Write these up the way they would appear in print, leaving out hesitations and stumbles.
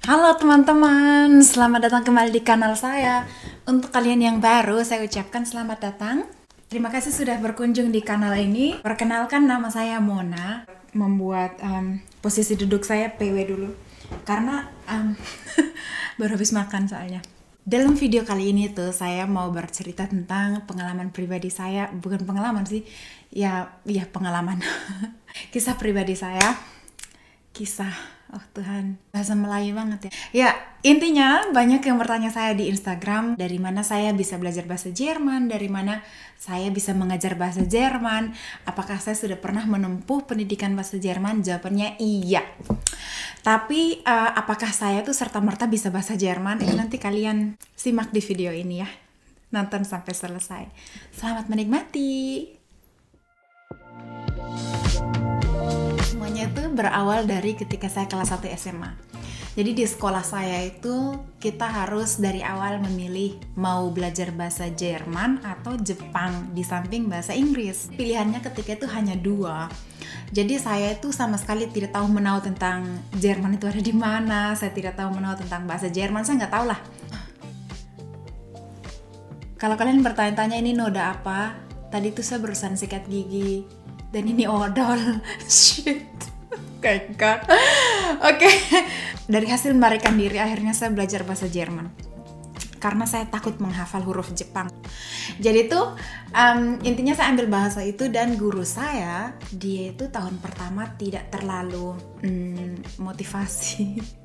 Halo teman-teman, selamat datang kembali di kanal saya. Untuk kalian yang baru, saya ucapkan selamat datang. Terima kasih sudah berkunjung di kanal ini. Perkenalkan, nama saya Mona. Membuat posisi duduk saya PW dulu, karena baru habis makan soalnya. Dalam video kali ini tuh saya mau bercerita tentang pengalaman pribadi saya. Bukan pengalaman sih, ya pengalaman. Kisah pribadi saya. Oh Tuhan, bahasa Melayu banget ya. Ya, intinya banyak yang bertanya saya di Instagram, dari mana saya bisa belajar bahasa Jerman, dari mana saya bisa mengajar bahasa Jerman, apakah saya sudah pernah menempuh pendidikan bahasa Jerman? Jawabannya iya. Tapi apakah saya tuh serta-merta bisa bahasa Jerman? Itu nanti kalian simak di video ini ya. Nonton sampai selesai. Selamat menikmati. Semuanya itu berawal dari ketika saya kelas 1 SMA. Jadi di sekolah saya itu kita harus dari awal memilih mau belajar bahasa Jerman atau Jepang di samping bahasa Inggris. Pilihannya ketika itu hanya 2. Jadi saya itu sama sekali tidak tahu menau tentang Jerman itu ada di mana. Saya tidak tahu menau tentang bahasa Jerman, saya nggak tahu lah. Kalau kalian bertanya-tanya ini noda apa? Tadi tuh saya barusan sikat gigi dan ini odol. Shit. Oke. Dari hasil melarikan diri akhirnya saya belajar bahasa Jerman karena saya takut menghafal huruf Jepang. Jadi tuh intinya saya ambil bahasa itu, dan guru saya, dia itu tahun pertama tidak terlalu motivasi.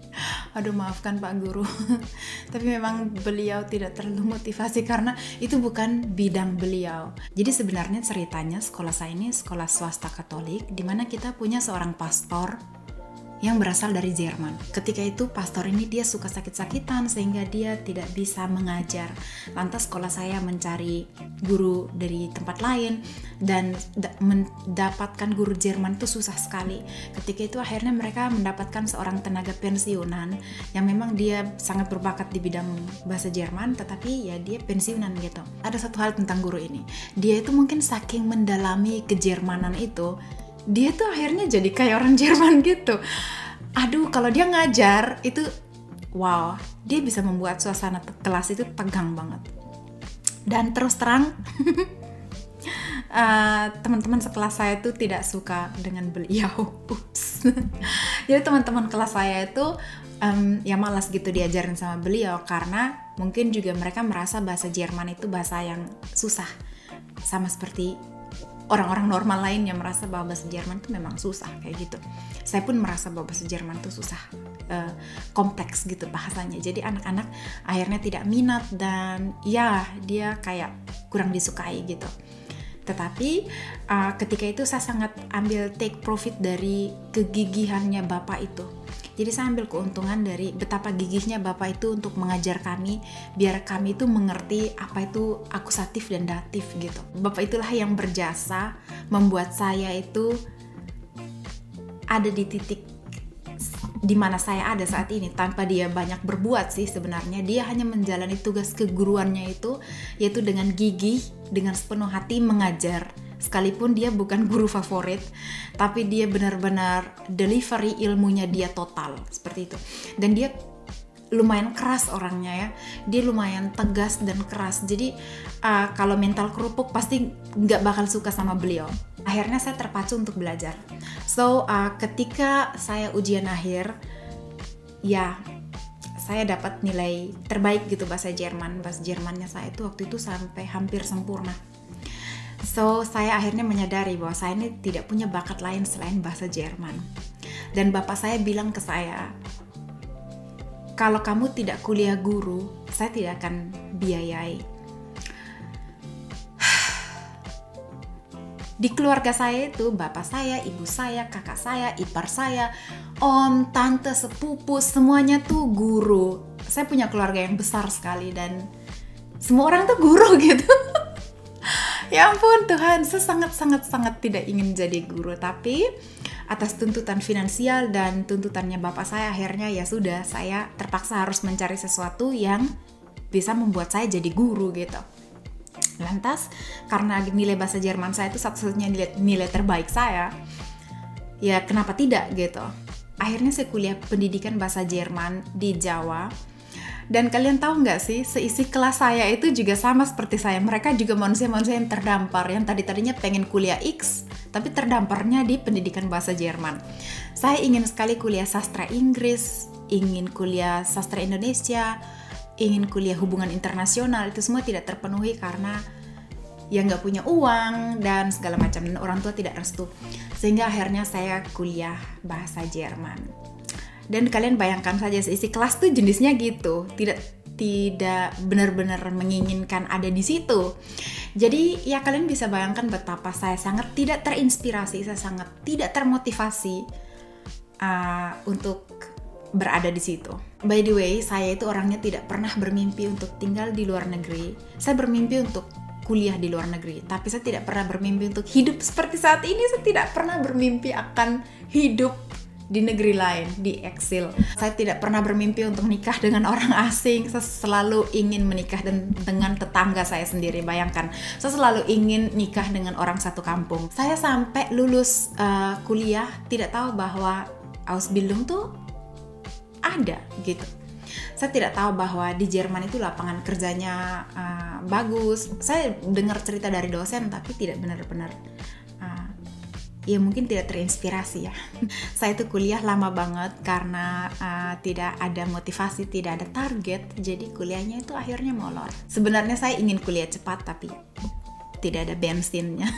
Aduh, maafkan Pak Guru. Tapi memang beliau tidak terlalu motivasi karena itu bukan bidang beliau. Jadi sebenarnya ceritanya sekolah saya ini sekolah swasta Katolik, di mana kita punya seorang pastor yang berasal dari Jerman. Ketika itu pastor ini dia suka sakit-sakitan sehingga dia tidak bisa mengajar. Lantas sekolah saya mencari guru dari tempat lain, dan mendapatkan guru Jerman itu susah sekali. Ketika itu akhirnya mereka mendapatkan seorang tenaga pensiunan yang memang dia sangat berbakat di bidang bahasa Jerman, tetapi ya dia pensiunan gitu. Ada satu hal tentang guru ini, dia itu mungkin saking mendalami kejermanan itu, dia tuh akhirnya jadi kayak orang Jerman gitu. Aduh, kalau dia ngajar itu wow, dia bisa membuat suasana kelas itu tegang banget. Dan terus terang teman-teman sekelas saya itu tidak suka dengan beliau. Ups. Jadi teman-teman kelas saya itu ya malas gitu diajarin sama beliau, karena mungkin juga mereka merasa bahasa Jerman itu bahasa yang susah, sama seperti orang-orang normal lain yang merasa bahwa bahasa Jerman itu memang susah kayak gitu. Saya pun merasa bahwa bahasa Jerman itu susah, kompleks gitu bahasanya. Jadi anak-anak akhirnya tidak minat dan ya dia kayak kurang disukai gitu. Tetapi ketika itu saya sangat ambil take profit dari kegigihannya Bapak itu. Jadi saya ambil keuntungan dari betapa gigihnya Bapak itu untuk mengajar kami, biar kami itu mengerti apa itu akusatif dan datif gitu. Bapak itulah yang berjasa membuat saya itu ada di titik di mana saya ada saat ini. Tanpa dia banyak berbuat sih sebenarnya, dia hanya menjalani tugas keguruannya itu, yaitu dengan gigih, dengan sepenuh hati mengajar. Sekalipun dia bukan guru favorit, tapi dia benar-benar delivery ilmunya dia total seperti itu. Dan dia lumayan keras orangnya ya, dia lumayan tegas dan keras. Jadi kalau mental kerupuk pasti nggak bakal suka sama beliau. Akhirnya saya terpacu untuk belajar. So ketika saya ujian akhir, ya saya dapat nilai terbaik gitu bahasa Jerman. Bahasa Jermannya saya itu waktu itu sampai hampir sempurna. So, saya akhirnya menyadari bahwa saya ini tidak punya bakat lain selain bahasa Jerman. Dan bapak saya bilang ke saya, kalau kamu tidak kuliah guru, saya tidak akan biayai. Di keluarga saya itu, bapak saya, ibu saya, kakak saya, ipar saya, om, tante, sepupu, semuanya tuh guru. Saya punya keluarga yang besar sekali dan semua orang tuh guru gitu. Ya ampun Tuhan, saya sangat tidak ingin jadi guru, tapi atas tuntutan finansial dan tuntutannya bapak saya, akhirnya ya sudah, saya terpaksa harus mencari sesuatu yang bisa membuat saya jadi guru gitu. Lantas karena nilai bahasa Jerman saya itu satu-satunya nilai terbaik saya, ya kenapa tidak gitu. akhirnya saya kuliah pendidikan bahasa Jerman di Jawa. Dan kalian tahu nggak sih, seisi kelas saya itu juga sama seperti saya. Mereka juga manusia-manusia yang terdampar, yang tadinya pengen kuliah X, tapi terdamparnya di pendidikan bahasa Jerman. Saya ingin sekali kuliah sastra Inggris, ingin kuliah sastra Indonesia, ingin kuliah hubungan internasional, itu semua tidak terpenuhi karena ya nggak punya uang dan segala macam, dan orang tua tidak restu. Sehingga akhirnya saya kuliah bahasa Jerman. Dan kalian bayangkan saja, seisi kelas tuh jenisnya gitu, tidak benar-benar menginginkan ada di situ. Jadi ya kalian bisa bayangkan betapa saya sangat tidak terinspirasi, saya sangat tidak termotivasi untuk berada di situ. By the way, saya itu orangnya tidak pernah bermimpi untuk tinggal di luar negeri. Saya bermimpi untuk kuliah di luar negeri, tapi saya tidak pernah bermimpi untuk hidup seperti saat ini. Saya tidak pernah bermimpi akan hidup di negeri lain, di eksil. Saya tidak pernah bermimpi untuk nikah dengan orang asing. Saya selalu ingin menikah dengan tetangga saya sendiri. Bayangkan, saya selalu ingin nikah dengan orang satu kampung. Saya sampai lulus kuliah tidak tahu bahwa Ausbildung tuh ada gitu. Saya tidak tahu bahwa di Jerman itu lapangan kerjanya bagus. Saya dengar cerita dari dosen, tapi tidak benar-benar ya mungkin tidak terinspirasi ya. Saya tuh kuliah lama banget karena tidak ada motivasi, tidak ada target, jadi kuliahnya itu akhirnya molor. Sebenarnya saya ingin kuliah cepat, tapi tidak ada bensinnya.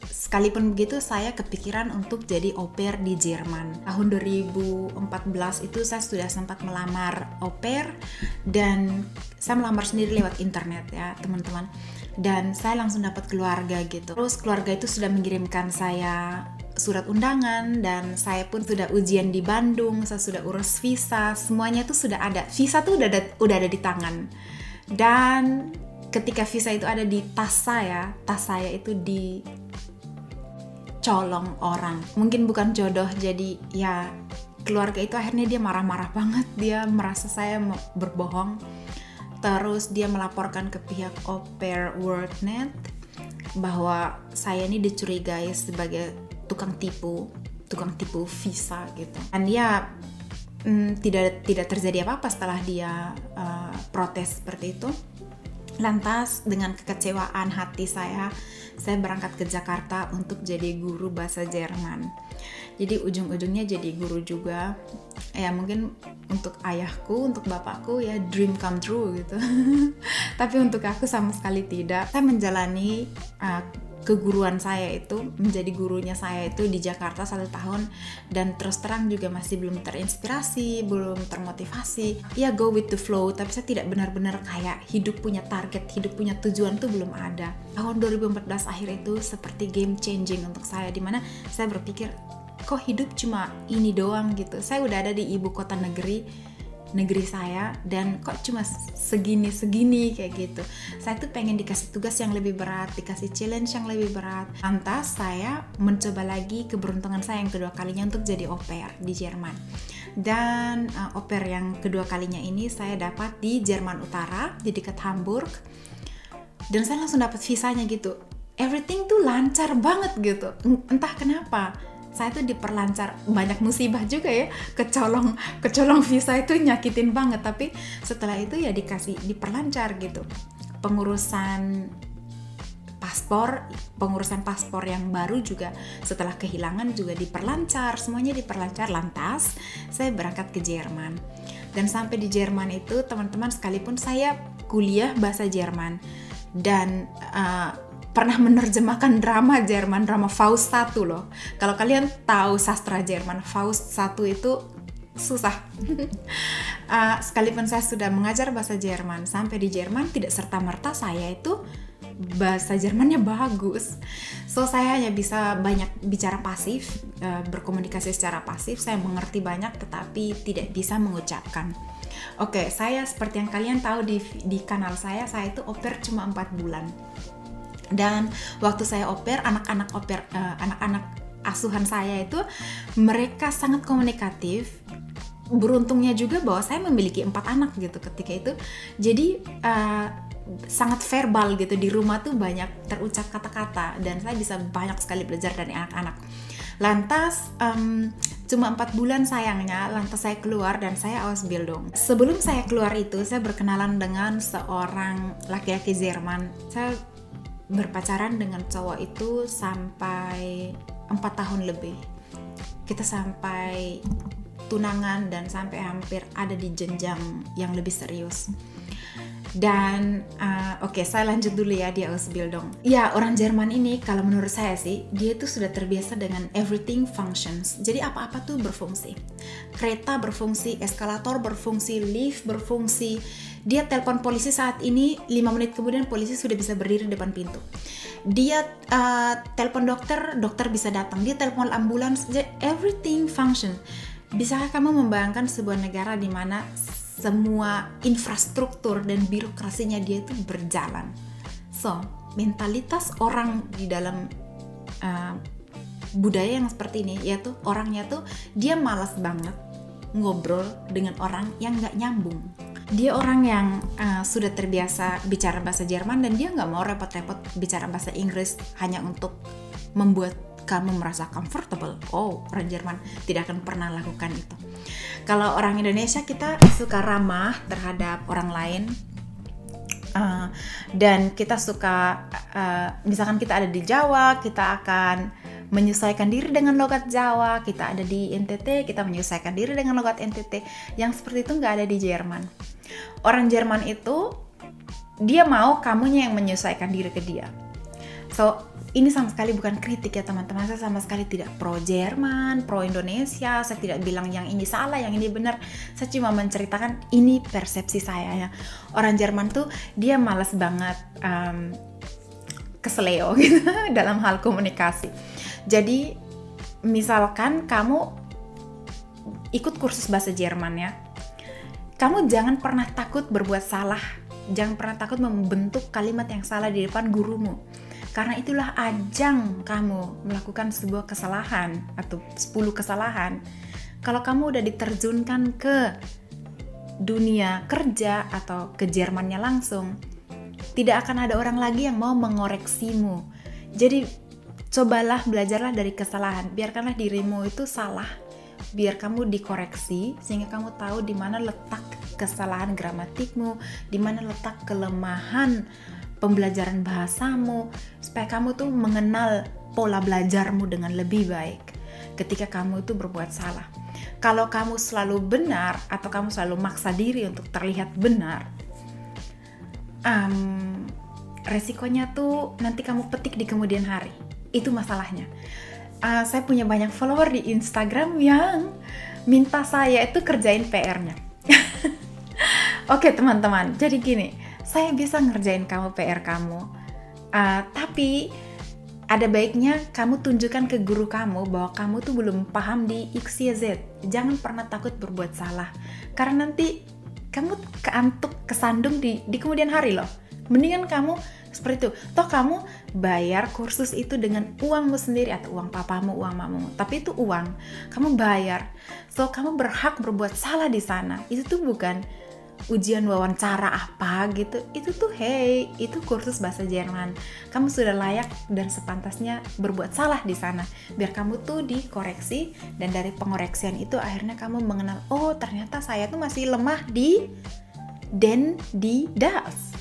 Sekalipun begitu, saya kepikiran untuk jadi au pair di Jerman. Tahun 2014 itu saya sudah sempat melamar au pair, dan saya melamar sendiri lewat internet ya teman-teman. Dan saya langsung dapat keluarga gitu. Terus keluarga itu sudah mengirimkan saya surat undangan, dan saya pun sudah ujian di Bandung, saya sudah urus visa, semuanya tuh sudah ada. Visa tuh udah ada di tangan. Dan ketika visa itu ada di tas saya itu dicolong orang. Mungkin bukan jodoh, jadi ya keluarga itu akhirnya dia marah-marah banget. Dia merasa saya berbohong. Terus dia melaporkan ke pihak Au Pair Worldnet bahwa saya ini dicurigai sebagai tukang tipu visa gitu. Dan dia tidak terjadi apa-apa setelah dia protes seperti itu. Lantas dengan kekecewaan hati saya berangkat ke Jakarta untuk jadi guru bahasa Jerman. Jadi ujung-ujungnya jadi guru juga. Ya mungkin untuk ayahku, untuk bapakku ya dream come true gitu. Tapi untuk aku sama sekali tidak. Saya menjalani keguruan saya itu, menjadi gurunya saya itu di Jakarta 1 tahun, dan terus terang juga masih belum terinspirasi, belum termotivasi. Ya go with the flow, tapi saya tidak benar-benar kayak hidup punya target, hidup punya tujuan tuh belum ada. Tahun 2014 akhir itu seperti game changing untuk saya, dimana saya berpikir kok hidup cuma ini doang gitu. Saya udah ada di ibu kota negeri saya, dan kok cuma segini kayak gitu. Saya tuh pengen dikasih tugas yang lebih berat, dikasih challenge yang lebih berat. Lantas saya mencoba lagi keberuntungan saya yang kedua kalinya untuk jadi au pair di Jerman. Dan au pair yang kedua kalinya ini saya dapat di Jerman Utara, di dekat Hamburg. Dan saya langsung dapat visanya gitu. Everything tuh lancar banget gitu. Entah kenapa. Saya tuh diperlancar, banyak musibah juga ya, kecolong visa itu nyakitin banget, tapi setelah itu ya diperlancar gitu. Pengurusan paspor yang baru juga setelah kehilangan juga diperlancar, semuanya diperlancar. Lantas saya berangkat ke Jerman, dan sampai di Jerman itu teman-teman, sekalipun saya kuliah bahasa Jerman dan pernah menerjemahkan drama Jerman, drama Faust 1 loh. Kalau kalian tahu sastra Jerman, Faust 1 itu susah. Sekalipun saya sudah mengajar bahasa Jerman, sampai di Jerman tidak serta-merta saya itu bahasa Jermannya bagus. So saya hanya bisa banyak bicara pasif, berkomunikasi secara pasif, saya mengerti banyak tetapi tidak bisa mengucapkan. Oke, saya seperti yang kalian tahu di kanal saya itu au pair cuma 4 bulan. Dan waktu saya au pair, anak-anak asuhan saya itu mereka sangat komunikatif. Beruntungnya juga bahwa saya memiliki 4 anak gitu ketika itu. Jadi sangat verbal gitu, di rumah tuh banyak terucap kata-kata, dan saya bisa banyak sekali belajar dari anak-anak. Lantas Cuma 4 bulan sayangnya, lantas saya keluar dan saya Ausbildung. Sebelum saya keluar itu, saya berkenalan dengan seorang laki-laki Jerman. Saya berpacaran dengan cowok itu sampai 4 tahun lebih. Kita sampai tunangan dan sampai hampir ada di jenjang yang lebih serius. Dan oke, saya lanjut dulu ya di Ausbildung. Ya, orang Jerman ini kalau menurut saya sih, dia tuh sudah terbiasa dengan everything functions. Jadi apa-apa tuh berfungsi. Kereta berfungsi, eskalator berfungsi, lift berfungsi. Dia telepon polisi saat ini, 5 menit kemudian polisi sudah bisa berdiri di depan pintu. Dia telepon dokter, dokter bisa datang. Dia telepon ambulans, everything function. Bisakah kamu membayangkan sebuah negara di mana semua infrastruktur dan birokrasinya dia itu berjalan? So, mentalitas orang di dalam budaya yang seperti ini, yaitu orangnya tuh dia malas banget ngobrol dengan orang yang nggak nyambung. Dia orang yang sudah terbiasa bicara bahasa Jerman dan dia nggak mau repot-repot bicara bahasa Inggris hanya untuk membuat kamu merasa comfortable. Oh, orang Jerman tidak akan pernah lakukan itu. Kalau orang Indonesia, kita suka ramah terhadap orang lain, dan kita suka, misalkan kita ada di Jawa, kita akan menyesuaikan diri dengan logat Jawa. Kita ada di NTT, kita menyesuaikan diri dengan logat NTT. Yang seperti itu nggak ada di Jerman. Orang Jerman itu, dia mau kamunya yang menyesuaikan diri ke dia. So, ini sama sekali bukan kritik ya teman-teman. Saya sama sekali tidak pro Jerman, pro Indonesia. Saya tidak bilang yang ini salah, yang ini benar. Saya cuma menceritakan ini persepsi saya ya. Orang Jerman tuh dia malas banget kesleo gitu dalam hal komunikasi. Jadi misalkan kamu ikut kursus bahasa Jerman ya, kamu jangan pernah takut berbuat salah. Jangan pernah takut membentuk kalimat yang salah di depan gurumu. Karena itulah ajang kamu melakukan sebuah kesalahan atau 10 kesalahan. Kalau kamu udah diterjunkan ke dunia kerja atau ke Jermannya langsung, tidak akan ada orang lagi yang mau mengoreksimu. Jadi cobalah, belajarlah dari kesalahan. Biarkanlah dirimu itu salah. Biar kamu dikoreksi sehingga kamu tahu di mana letak kesalahan gramatikmu, di mana letak kelemahan pembelajaran bahasamu, supaya kamu tuh mengenal pola belajarmu dengan lebih baik ketika kamu itu berbuat salah. Kalau kamu selalu benar atau kamu selalu maksa diri untuk terlihat benar, resikonya tuh nanti kamu petik di kemudian hari. Itu masalahnya. Saya punya banyak follower di Instagram yang minta saya itu kerjain PR-nya. Oke teman-teman, jadi gini, saya bisa ngerjain kamu PR kamu, tapi ada baiknya kamu tunjukkan ke guru kamu bahwa kamu tuh belum paham di X, Y, Z. Jangan pernah takut berbuat salah, karena nanti kamu kesandung di kemudian hari loh. Mendingan kamu seperti itu. Toh kamu bayar kursus itu dengan uangmu sendiri atau uang papamu, uang mamamu. Tapi itu uang, kamu bayar. So kamu berhak berbuat salah di sana. Itu tuh bukan ujian wawancara apa gitu. Itu tuh hey, itu kursus bahasa Jerman. Kamu sudah layak dan sepantasnya berbuat salah di sana. Biar kamu tuh dikoreksi, dan dari pengoreksian itu akhirnya kamu mengenal, oh ternyata saya tuh masih lemah di das.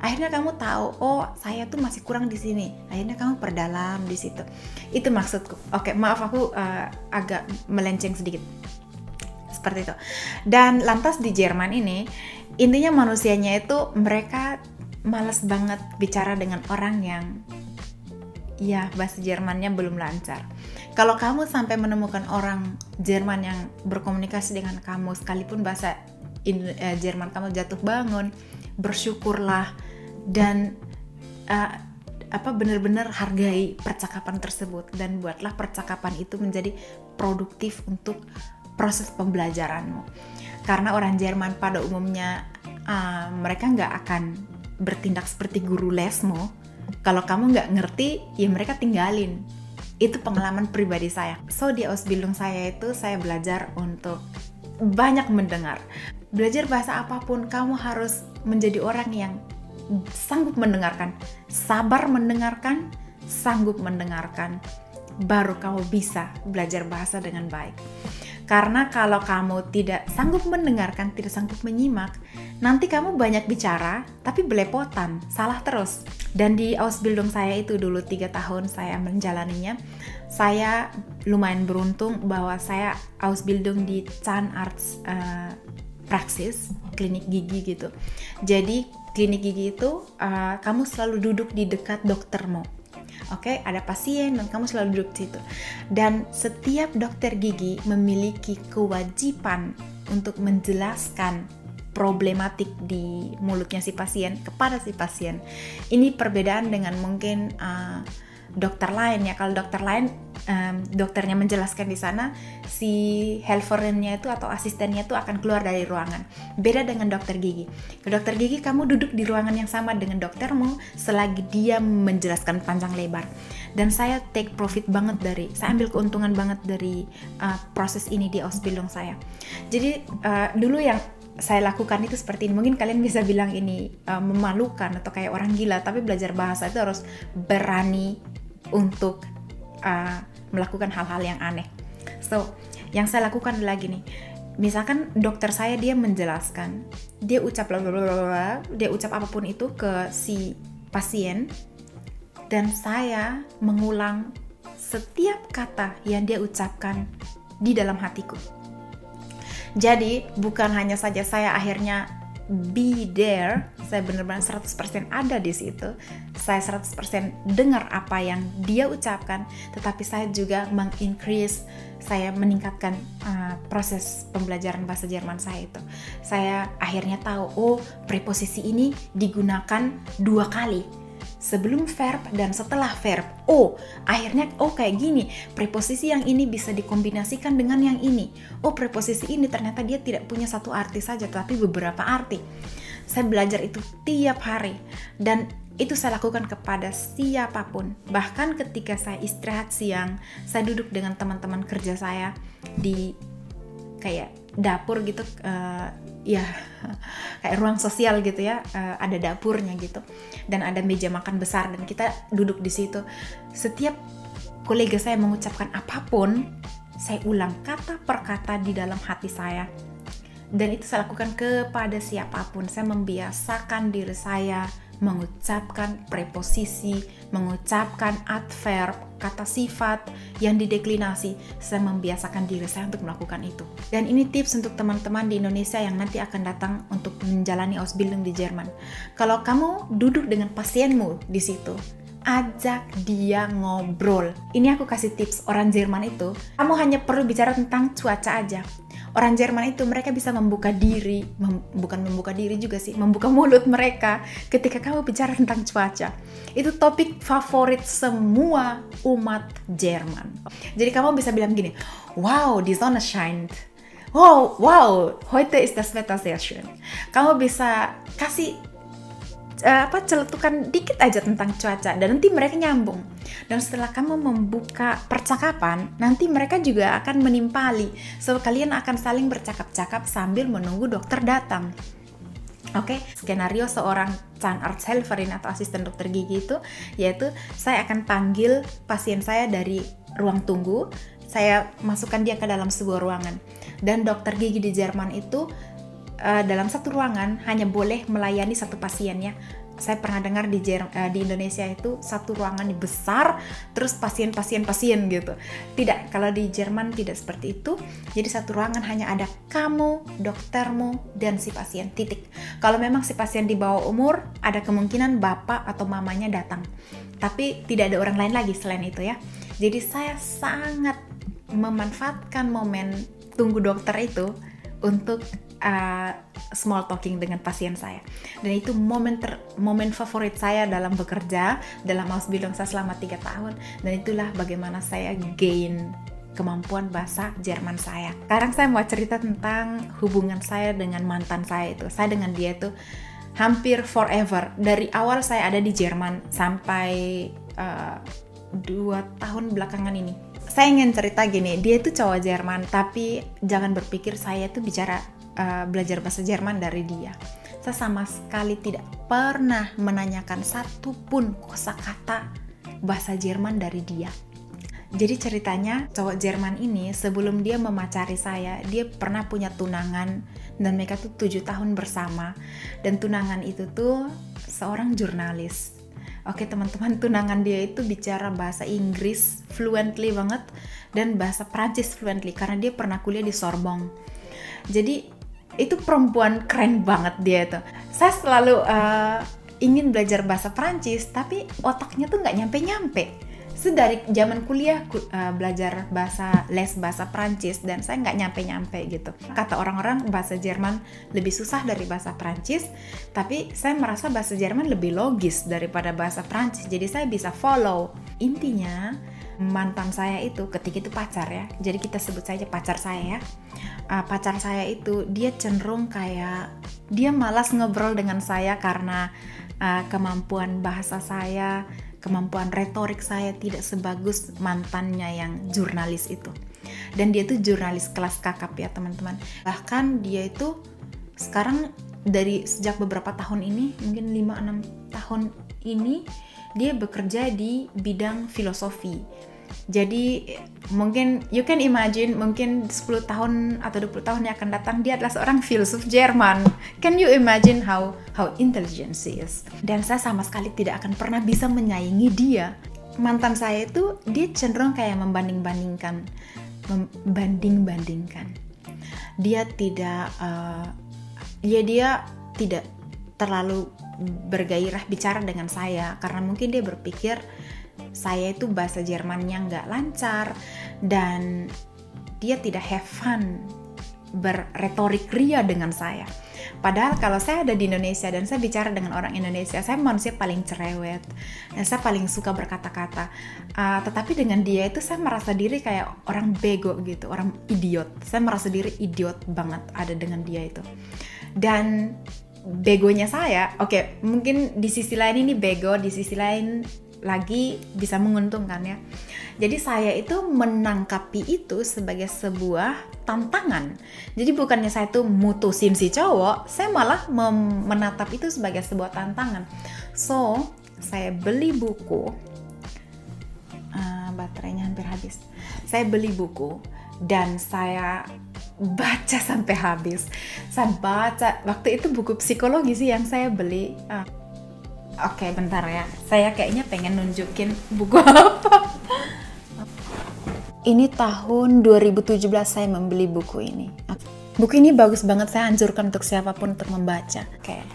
Akhirnya kamu tahu, oh saya tuh masih kurang di sini. Akhirnya kamu perdalam di situ. Itu maksudku. Oke, maaf aku agak melenceng sedikit. Seperti itu. Dan lantas di Jerman ini, intinya manusianya itu mereka malas banget bicara dengan orang yang ya bahasa Jermannya belum lancar. Kalau kamu sampai menemukan orang Jerman yang berkomunikasi dengan kamu, sekalipun bahasa Jerman kamu jatuh bangun, bersyukurlah dan benar-benar hargai percakapan tersebut, dan buatlah percakapan itu menjadi produktif untuk proses pembelajaranmu. Karena orang Jerman pada umumnya mereka nggak akan bertindak seperti guru lesmu. Kalau kamu nggak ngerti, ya mereka tinggalin. Itu pengalaman pribadi saya. So di Ausbildung saya itu saya belajar untuk banyak mendengar. Belajar bahasa apapun, kamu harus menjadi orang yang sanggup mendengarkan, sabar mendengarkan, sanggup mendengarkan, baru kamu bisa belajar bahasa dengan baik. Karena kalau kamu tidak sanggup mendengarkan, tidak sanggup menyimak, nanti kamu banyak bicara, tapi belepotan, salah terus. Dan di Ausbildung saya itu dulu 3 tahun saya menjalaninya, saya lumayan beruntung bahwa saya Ausbildung di Zahnarzt Praxis, klinik gigi gitu. Jadi klinik gigi itu kamu selalu duduk di dekat doktermu. Oke, ada pasien dan kamu selalu duduk di situ. Dan setiap dokter gigi memiliki kewajiban untuk menjelaskan problematik di mulutnya si pasien kepada si pasien. Ini perbedaan dengan mungkin dokter lain ya. Kalau dokter lain, dokternya menjelaskan di sana, si helfernya itu atau asistennya itu akan keluar dari ruangan. Beda dengan dokter gigi. Ke dokter gigi kamu duduk di ruangan yang sama dengan doktermu selagi dia menjelaskan panjang lebar. Dan saya take profit banget saya ambil keuntungan banget dari proses ini di Ausbildung saya. Jadi dulu yang saya lakukan itu seperti ini. Mungkin kalian bisa bilang ini memalukan atau kayak orang gila, tapi belajar bahasa itu harus berani untuk melakukan hal-hal yang aneh. So, yang saya lakukan adalah gini. Misalkan dokter saya dia menjelaskan, dia ucap blablabla, dia ucap apapun itu ke si pasien, dan saya mengulang setiap kata yang dia ucapkan di dalam hatiku. Jadi bukan hanya saja saya akhirnya be there, saya benar-benar 100% ada di situ, saya 100% dengar apa yang dia ucapkan, tetapi saya juga saya meningkatkan proses pembelajaran bahasa Jerman saya itu. Saya akhirnya tahu, preposisi ini digunakan 2 kali, sebelum verb dan setelah verb. Akhirnya kayak gini, preposisi yang ini bisa dikombinasikan dengan yang ini. Preposisi ini ternyata dia tidak punya satu arti saja, tapi beberapa arti. Saya belajar itu tiap hari, dan itu saya lakukan kepada siapapun. Bahkan ketika saya istirahat siang, saya duduk dengan teman-teman kerja saya di kayak dapur gitu, ya kayak ruang sosial gitu ya, ada dapurnya gitu, dan ada meja makan besar, dan kita duduk di situ. Setiap kolega saya mengucapkan apapun, saya ulang kata per kata di dalam hati saya, dan itu saya lakukan kepada siapapun. Saya membiasakan diri saya mengucapkan preposisi, mengucapkan adverb, kata sifat yang dideklinasi. Saya membiasakan diri saya untuk melakukan itu. Dan ini tips untuk teman-teman di Indonesia yang nanti akan datang untuk menjalani Ausbildung di Jerman. Kalau kamu duduk dengan pasienmu di situ, ajak dia ngobrol. Ini aku kasih tips orang Jerman itu, kamu hanya perlu bicara tentang cuaca aja. Orang Jerman itu mereka bisa membuka diri, bukan membuka diri juga sih, membuka mulut mereka ketika kamu bicara tentang cuaca. Itu topik favorit semua umat Jerman. Jadi kamu bisa bilang gini, wow, die Sonne scheint. Wow, heute ist das Wetter sehr schön. Kamu bisa kasih celetukan dikit aja tentang cuaca, dan nanti mereka nyambung. Dan setelah kamu membuka percakapan, nanti mereka juga akan menimpali. So kalian akan saling bercakap-cakap sambil menunggu dokter datang. Oke, skenario seorang Zahnarzthelferin atau asisten dokter gigi itu, yaitu saya akan panggil pasien saya dari ruang tunggu, saya masukkan dia ke dalam sebuah ruangan. Dan dokter gigi di Jerman itu dalam satu ruangan hanya boleh melayani satu pasiennya. Saya pernah dengar di Indonesia itu satu ruangan besar, terus pasien gitu. Tidak, kalau di Jerman tidak seperti itu. Jadi satu ruangan hanya ada kamu, doktermu, dan si pasien, titik. Kalau memang si pasien di bawah umur, ada kemungkinan bapak atau mamanya datang. Tapi tidak ada orang lain lagi selain itu ya. Jadi saya sangat memanfaatkan momen tunggu dokter itu untuk small talking dengan pasien saya. Dan itu momen favorit saya dalam bekerja, dalam Ausbildung saya selama 3 tahun. Dan itulah bagaimana saya gain kemampuan bahasa Jerman saya. Sekarang saya mau cerita tentang hubungan saya dengan mantan saya itu. Saya dengan dia itu hampir forever. Dari awal saya ada di Jerman sampai 2 tahun belakangan ini. Saya ingin cerita gini, dia itu cowok Jerman, tapi jangan berpikir saya itu belajar bahasa Jerman dari dia. Saya sama sekali tidak pernah menanyakan satupun kosakata bahasa Jerman dari dia. Jadi ceritanya cowok Jerman ini sebelum dia memacari saya, dia pernah punya tunangan dan mereka tuh 7 tahun bersama. Dan tunangan itu tuh seorang jurnalis. Oke teman-teman, tunangan dia itu bicara bahasa Inggris fluently banget dan bahasa Prancis fluently karena dia pernah kuliah di Sorbonne. Jadi itu perempuan keren banget dia itu. Saya selalu ingin belajar bahasa Prancis tapi otaknya tuh nggak nyampe-nyampe. Dari zaman kuliah belajar les bahasa Prancis dan saya nggak nyampe-nyampe gitu. Kata orang-orang bahasa Jerman lebih susah dari bahasa Prancis, tapi saya merasa bahasa Jerman lebih logis daripada bahasa Prancis. Jadi saya bisa follow. Intinya mantan saya itu ketika itu pacar ya. Jadi kita sebut saja pacar saya ya. Pacar saya itu dia cenderung kayak dia malas ngobrol dengan saya karena kemampuan bahasa saya, kemampuan retorik saya tidak sebagus mantannya yang jurnalis itu. Dan dia tuh jurnalis kelas kakap ya teman-teman. Bahkan dia itu sekarang sejak beberapa tahun ini, mungkin 5-6 tahun ini, dia bekerja di bidang filosofi. Jadi mungkin you can imagine, mungkin 10 tahun atau 20 tahun yang akan datang dia adalah seorang filsuf Jerman. Can you imagine how intelligent she is? Dan saya sama sekali tidak akan pernah bisa menyaingi dia. Mantan saya itu dia cenderung kayak membanding-bandingkan. Dia tidak dia tidak terlalu bergairah bicara dengan saya karena mungkin dia berpikir saya itu bahasa Jermannya nggak lancar dan dia tidak have fun berretorik ria dengan saya. Padahal kalau saya ada di Indonesia dan saya bicara dengan orang Indonesia, saya manusia paling cerewet dan saya paling suka berkata-kata. Tetapi dengan dia itu saya merasa diri kayak orang bego gitu, orang idiot. Saya merasa diri idiot banget ada dengan dia itu. Dan begonya saya, oke, mungkin di sisi lain ini bego, di sisi lain lagi bisa menguntungkan ya. Jadi saya itu menangkapi itu sebagai sebuah tantangan. Jadi bukannya saya tuh mutusin si cowok, saya malah menatap itu sebagai sebuah tantangan. So, saya beli buku, baterainya hampir habis. Saya beli buku dan saya baca sampai habis. Saya baca, waktu itu buku psikologi sih yang saya beli. Oke, bentar ya. Saya kayaknya pengen nunjukin buku apa. Ini tahun 2017 saya membeli buku ini. Buku ini bagus banget, saya anjurkan untuk siapapun untuk membaca. Oke.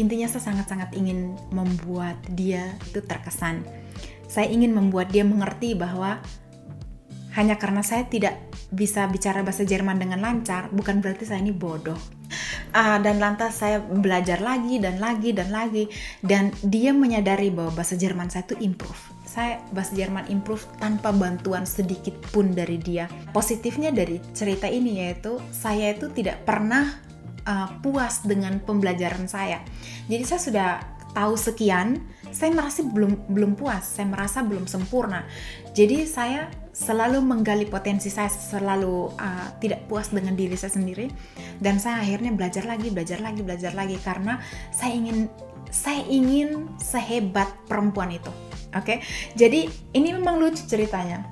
Intinya saya sangat-sangat ingin membuat dia itu terkesan. Saya ingin membuat dia mengerti bahwa hanya karena saya tidak bisa bicara bahasa Jerman dengan lancar, bukan berarti saya ini bodoh. Dan lantas saya belajar lagi dan dia menyadari bahwa bahasa Jerman saya itu improve. Bahasa Jerman improve tanpa bantuan sedikit pun dari dia. Positifnya dari cerita ini yaitu saya itu tidak pernah puas dengan pembelajaran saya. Jadi saya sudah tahu sekian, saya merasa belum puas, saya merasa belum sempurna. Jadi saya selalu menggali potensi saya, selalu tidak puas dengan diri saya sendiri, dan saya akhirnya belajar lagi karena saya ingin sehebat perempuan itu. Oke? Jadi ini memang lucu ceritanya.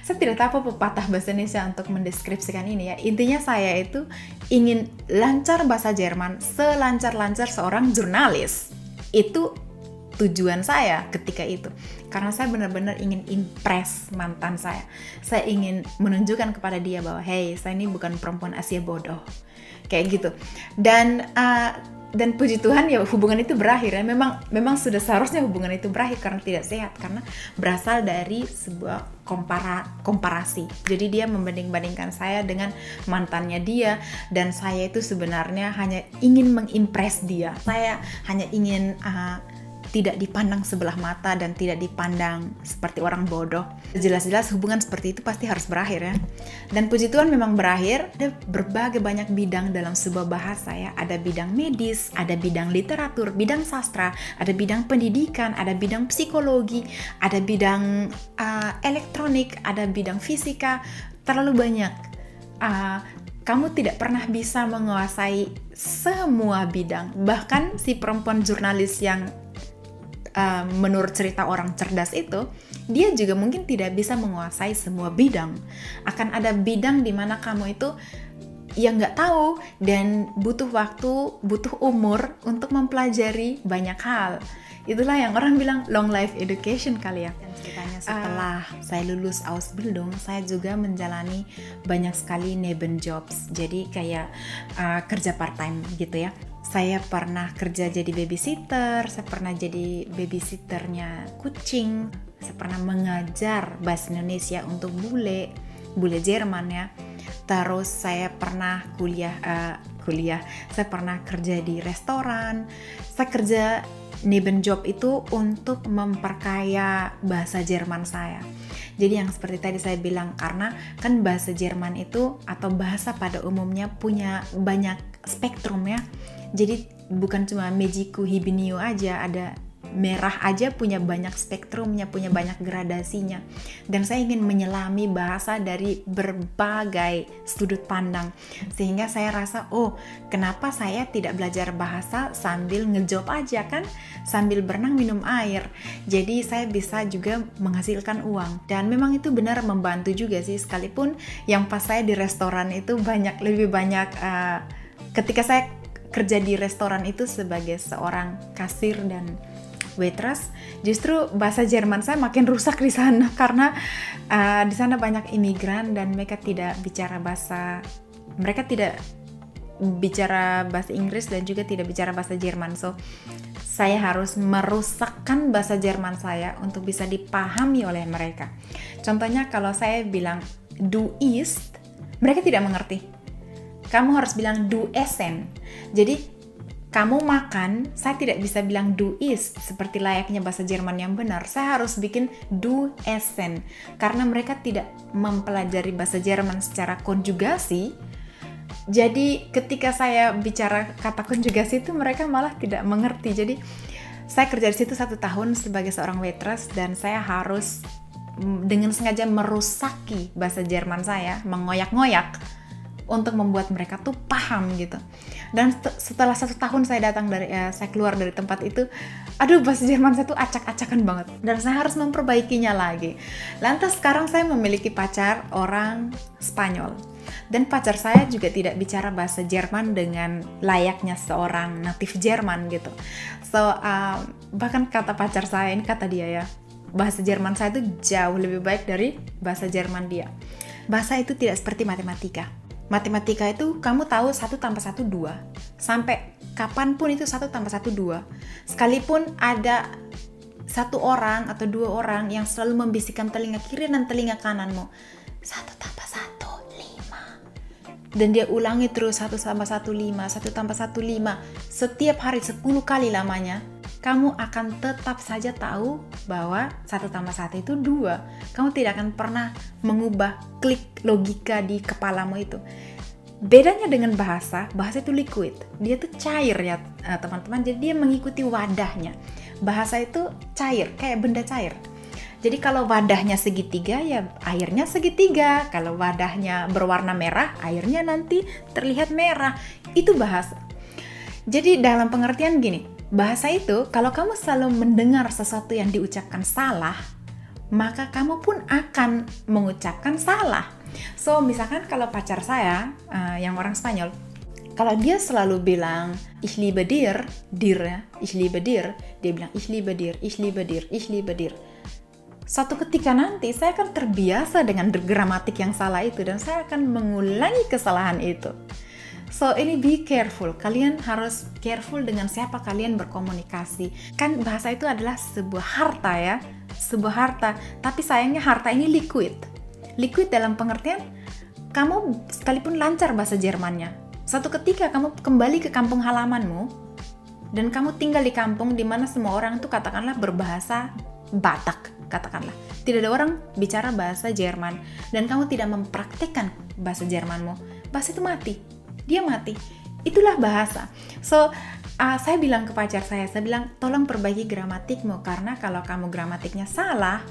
Saya tidak tahu apa pepatah bahasa Indonesia untuk mendeskripsikan ini ya. Intinya saya itu ingin lancar bahasa Jerman selancar-lancar seorang jurnalis. Itu tujuan saya ketika itu. Karena saya benar-benar ingin impress mantan saya. Saya ingin menunjukkan kepada dia bahwa hey, saya ini bukan perempuan Asia bodoh. Kayak gitu. Dan puji Tuhan ya hubungan itu berakhir ya. Memang sudah seharusnya hubungan itu berakhir karena tidak sehat, karena berasal dari sebuah komparasi. Jadi dia membanding-bandingkan saya dengan mantannya dia, dan saya itu sebenarnya hanya ingin mengimpress dia. Saya hanya ingin tidak dipandang sebelah mata dan tidak dipandang seperti orang bodoh. Jelas-jelas hubungan seperti itu pasti harus berakhir ya. Dan puji Tuhan memang berakhir. Ada berbagai banyak bidang dalam sebuah bahasa ya. Ada bidang medis, ada bidang literatur, bidang sastra, ada bidang pendidikan, ada bidang psikologi, ada bidang elektronik, ada bidang fisika. Terlalu banyak. Kamu tidak pernah bisa menguasai semua bidang. Bahkan si perempuan jurnalis yang menurut cerita orang cerdas itu, dia juga mungkin tidak bisa menguasai semua bidang. Akan ada bidang di mana kamu itu yang nggak tahu dan butuh waktu, butuh umur untuk mempelajari banyak hal. Itulah yang orang bilang long life education kali ya. Dan ceritanya setelah saya lulus Ausbildung, saya juga menjalani banyak sekali Nebenjobs. Jadi kayak kerja part time gitu ya. Saya pernah kerja jadi babysitter, saya pernah jadi babysitternya kucing, saya pernah mengajar bahasa Indonesia untuk bule Jerman ya. Terus saya pernah kuliah, saya pernah kerja di restoran. Saya kerja Nebenjob itu untuk memperkaya bahasa Jerman saya. Jadi yang seperti tadi saya bilang, karena kan bahasa Jerman itu atau bahasa pada umumnya punya banyak spektrum ya. Jadi bukan cuma Mejiku Hibinio aja, ada merah aja punya banyak spektrumnya, punya banyak gradasinya. Dan saya ingin menyelami bahasa dari berbagai sudut pandang. Sehingga saya rasa, oh kenapa saya tidak belajar bahasa sambil ngejob aja kan? Sambil berenang minum air. Jadi saya bisa juga menghasilkan uang. Dan memang itu benar membantu juga sih. Sekalipun yang pas saya di restoran itu lebih banyak ketika saya kerja di restoran itu sebagai seorang kasir dan waitress, justru bahasa Jerman saya makin rusak di sana karena di sana banyak imigran dan mereka tidak bicara bahasa Inggris dan juga tidak bicara bahasa Jerman. So saya harus merusakkan bahasa Jerman saya untuk bisa dipahami oleh mereka. Contohnya kalau saya bilang du isst, mereka tidak mengerti. Kamu harus bilang du essen. Jadi kamu makan, saya tidak bisa bilang du isst seperti layaknya bahasa Jerman yang benar. Saya harus bikin du essen karena mereka tidak mempelajari bahasa Jerman secara konjugasi. Jadi ketika saya bicara kata konjugasi itu mereka malah tidak mengerti. Jadi saya kerja di situ 1 tahun sebagai seorang waitress dan saya harus dengan sengaja merusaki bahasa Jerman saya, mengoyak-ngoyak untuk membuat mereka tuh paham gitu. Dan setelah 1 tahun saya keluar dari tempat itu, aduh bahasa Jerman saya tuh acak-acakan banget dan saya harus memperbaikinya lagi. Lantas sekarang saya memiliki pacar orang Spanyol dan pacar saya juga tidak bicara bahasa Jerman dengan layaknya seorang native Jerman gitu. So bahkan kata pacar saya, ini kata dia ya, bahasa Jerman saya tuh jauh lebih baik dari bahasa Jerman dia. Bahasa itu tidak seperti matematika. Matematika itu kamu tahu 1 tambah 1 2. Sampai kapanpun itu 1 tambah 1 2. Sekalipun ada 1 orang atau 2 orang yang selalu membisikkan telinga kiri dan telinga kananmu, 1 tambah 1 5. Dan dia ulangi terus 1 tambah 1 5, 1 tambah 1 5. Setiap hari 10 kali lamanya, kamu akan tetap saja tahu bahwa 1 tambah 1 itu 2. Kamu tidak akan pernah mengubah klik logika di kepalamu itu. Bedanya dengan bahasa itu liquid. Dia tuh cair ya teman-teman, jadi dia mengikuti wadahnya. Bahasa itu cair, kayak benda cair. Jadi kalau wadahnya segitiga, ya airnya segitiga. Kalau wadahnya berwarna merah, airnya nanti terlihat merah. Itu bahasa. Jadi dalam pengertian gini, bahasa itu, kalau kamu selalu mendengar sesuatu yang diucapkan salah, maka kamu pun akan mengucapkan salah. So, misalkan kalau pacar saya, yang orang Spanyol, kalau dia selalu bilang, ich liebe dir, ich liebe dir, dia bilang, ich liebe dir, ich liebe dir, ich liebe dir. Suatu ketika nanti, saya akan terbiasa dengan gramatik yang salah itu, dan saya akan mengulangi kesalahan itu. So, ini be careful. Kalian harus careful dengan siapa kalian berkomunikasi. Kan bahasa itu adalah sebuah harta ya. Sebuah harta. Tapi sayangnya harta ini liquid. Liquid dalam pengertian, kamu sekalipun lancar bahasa Jermannya. Suatu ketika kamu kembali ke kampung halamanmu, dan kamu tinggal di kampung di mana semua orang itu katakanlah berbahasa Batak, katakanlah. Tidak ada orang bicara bahasa Jerman. Dan kamu tidak mempraktikkan bahasa Jermanmu. Bahasa itu mati. Dia mati. Itulah bahasa. So, saya bilang ke pacar saya bilang, tolong perbaiki gramatikmu, karena kalau kamu gramatiknya salah,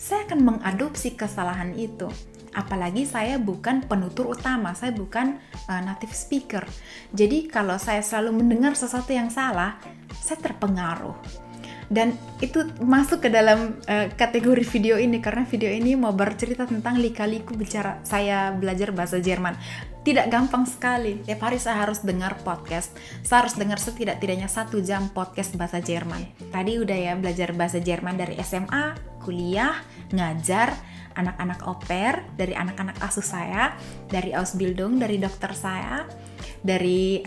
saya akan mengadopsi kesalahan itu. Apalagi saya bukan penutur utama, saya bukan native speaker. Jadi kalau saya selalu mendengar sesuatu yang salah, saya terpengaruh. Dan itu masuk ke dalam kategori video ini karena video ini mau bercerita tentang lika-liku bicara saya belajar bahasa Jerman. Tidak gampang sekali. Tiap hari saya harus dengar podcast. Saya harus dengar setidak-tidaknya 1 jam podcast bahasa Jerman. Tadi udah ya belajar bahasa Jerman dari SMA, kuliah, ngajar, anak-anak au pair, dari anak-anak asuh saya, dari Ausbildung, dari dokter saya, dari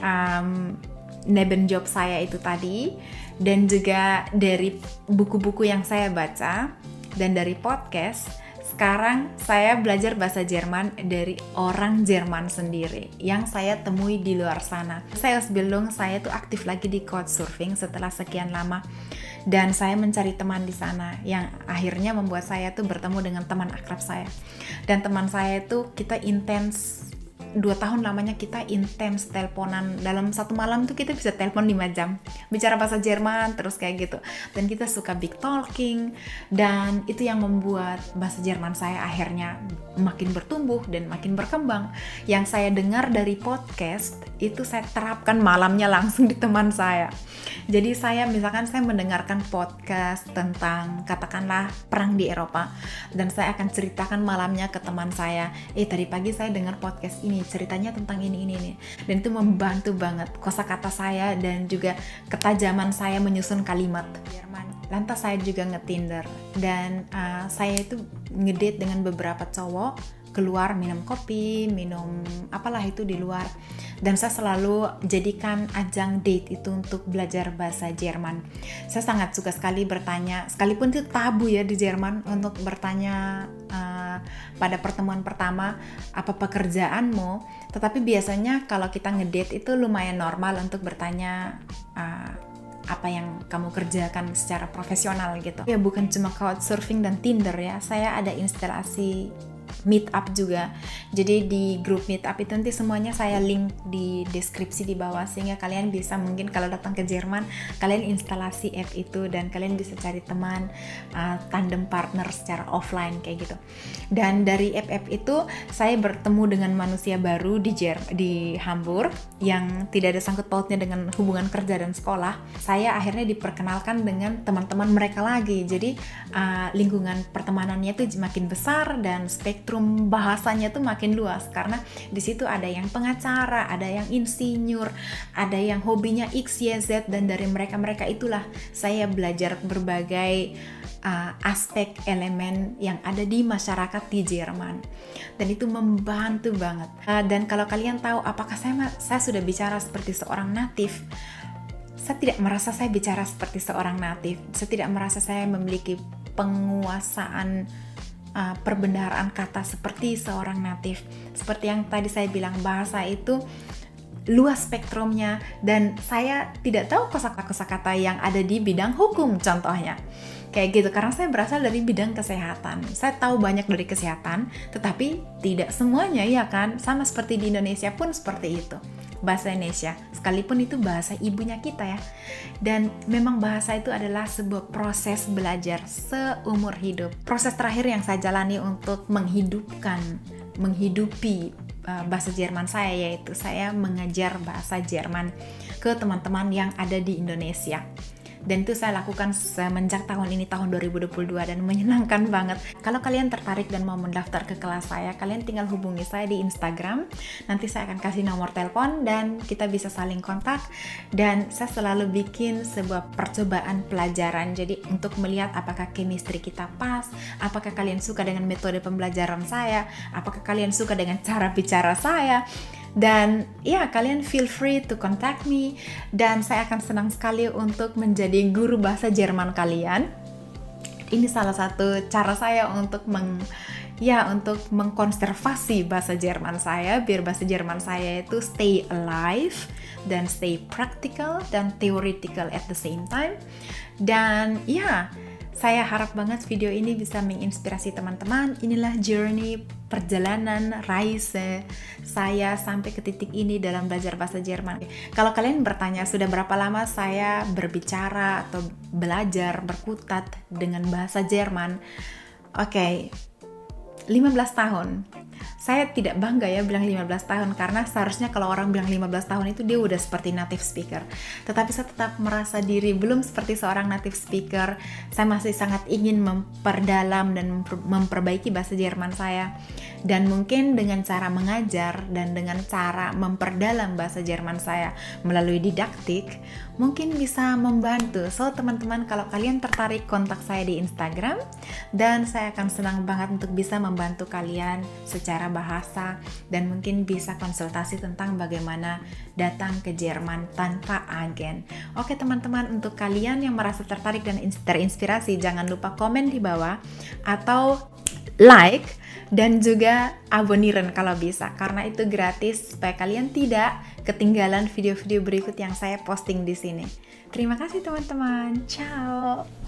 nebenjob saya itu tadi, dan juga dari buku-buku yang saya baca, dan dari podcast. Sekarang saya belajar bahasa Jerman dari orang Jerman sendiri yang saya temui di luar sana. Saya Ausbildung, saya tuh aktif lagi di Couchsurfing setelah sekian lama. Dan saya mencari teman di sana yang akhirnya membuat saya tuh bertemu dengan teman akrab saya. Dan teman saya itu kita intens 2 tahun lamanya kita intens teleponan. Dalam 1 malam tuh kita bisa telepon 5 jam bicara bahasa Jerman terus kayak gitu. Dan kita suka big talking, dan itu yang membuat bahasa Jerman saya akhirnya makin bertumbuh dan makin berkembang. Yang saya dengar dari podcast itu saya terapkan malamnya langsung di teman saya. Jadi misalkan saya mendengarkan podcast tentang katakanlah perang di Eropa, dan saya akan ceritakan malamnya ke teman saya, tadi pagi saya dengar podcast ini, ceritanya tentang ini. Dan itu membantu banget kosakata saya dan juga ketajaman saya menyusun kalimat Jerman. Lantas saya juga nge-Tinder, dan saya itu ngedate dengan beberapa cowok, keluar minum kopi, minum apalah itu di luar. Dan saya selalu jadikan ajang date itu untuk belajar bahasa Jerman. Saya sangat suka sekali bertanya, sekalipun itu tabu ya di Jerman untuk bertanya pada pertemuan pertama, apa pekerjaanmu? Tetapi biasanya kalau kita ngedate itu lumayan normal untuk bertanya apa yang kamu kerjakan secara profesional gitu. Ya bukan cuma Couchsurfing dan Tinder ya, saya ada instalasi Meetup juga. Jadi di grup Meetup itu nanti semuanya saya link di deskripsi di bawah, sehingga kalian bisa mungkin kalau datang ke Jerman kalian instalasi app itu dan kalian bisa cari teman tandem partner secara offline kayak gitu. Dan dari app itu saya bertemu dengan manusia baru di Hamburg yang tidak ada sangkut pautnya dengan hubungan kerja dan sekolah. Saya akhirnya diperkenalkan dengan teman-teman mereka lagi. Jadi lingkungan pertemanannya itu makin besar dan spektrum bahasanya tuh makin luas, karena di situ ada yang pengacara, ada yang insinyur, ada yang hobinya X, Y, Z, dan dari mereka itulah saya belajar berbagai aspek elemen yang ada di masyarakat di Jerman, dan itu membantu banget. Dan kalau kalian tahu apakah saya sudah bicara seperti seorang natif, saya tidak merasa saya bicara seperti seorang natif. Saya tidak merasa saya memiliki penguasaan perbendaharaan kata seperti seorang natif. Seperti yang tadi saya bilang, bahasa itu luas spektrumnya, dan saya tidak tahu kosakata yang ada di bidang hukum contohnya. Kayak gitu, karena saya berasal dari bidang kesehatan. Saya tahu banyak dari kesehatan, tetapi tidak semuanya ya kan. Sama seperti di Indonesia pun seperti itu. Bahasa Indonesia, sekalipun itu bahasa ibunya kita ya. Dan memang bahasa itu adalah sebuah proses belajar seumur hidup. Proses terakhir yang saya jalani untuk menghidupi bahasa Jerman saya, yaitu saya mengajar bahasa Jerman ke teman-teman yang ada di Indonesia. Dan itu saya lakukan semenjak tahun ini, tahun 2022, dan menyenangkan banget. Kalau kalian tertarik dan mau mendaftar ke kelas saya, kalian tinggal hubungi saya di Instagram. Nanti saya akan kasih nomor telepon dan kita bisa saling kontak. Dan saya selalu bikin sebuah percobaan pelajaran. Jadi untuk melihat apakah chemistry kita pas, apakah kalian suka dengan metode pembelajaran saya, apakah kalian suka dengan cara bicara saya. Dan ya, kalian feel free to contact me, dan saya akan senang sekali untuk menjadi guru bahasa Jerman kalian. Ini salah satu cara saya untuk mengkonservasi bahasa Jerman saya, biar bahasa Jerman saya itu stay alive dan stay practical dan theoretical at the same time. Dan ya, saya harap banget video ini bisa menginspirasi teman-teman. Inilah journey, perjalanan, reise saya sampai ke titik ini dalam belajar bahasa Jerman. Kalau kalian bertanya sudah berapa lama saya berbicara atau belajar, berkutat dengan bahasa Jerman, oke, 15 tahun. Saya tidak bangga ya bilang 15 tahun, karena seharusnya kalau orang bilang 15 tahun itu dia udah seperti native speaker. Tetapi saya tetap merasa diri belum seperti seorang native speaker. Saya masih sangat ingin memperdalam dan memperbaiki bahasa Jerman saya. Dan mungkin dengan cara mengajar dan dengan cara memperdalam bahasa Jerman saya melalui didaktik, mungkin bisa membantu. So teman-teman, kalau kalian tertarik, kontak saya di Instagram, dan saya akan senang banget untuk bisa membantu kalian secara bahasa, dan mungkin bisa konsultasi tentang bagaimana datang ke Jerman tanpa agen. Oke teman-teman, untuk kalian yang merasa tertarik dan terinspirasi, jangan lupa komen di bawah atau like dan juga aboniran kalau bisa, karena itu gratis supaya kalian tidak ketinggalan video-video berikut yang saya posting di sini. Terima kasih teman-teman. Ciao.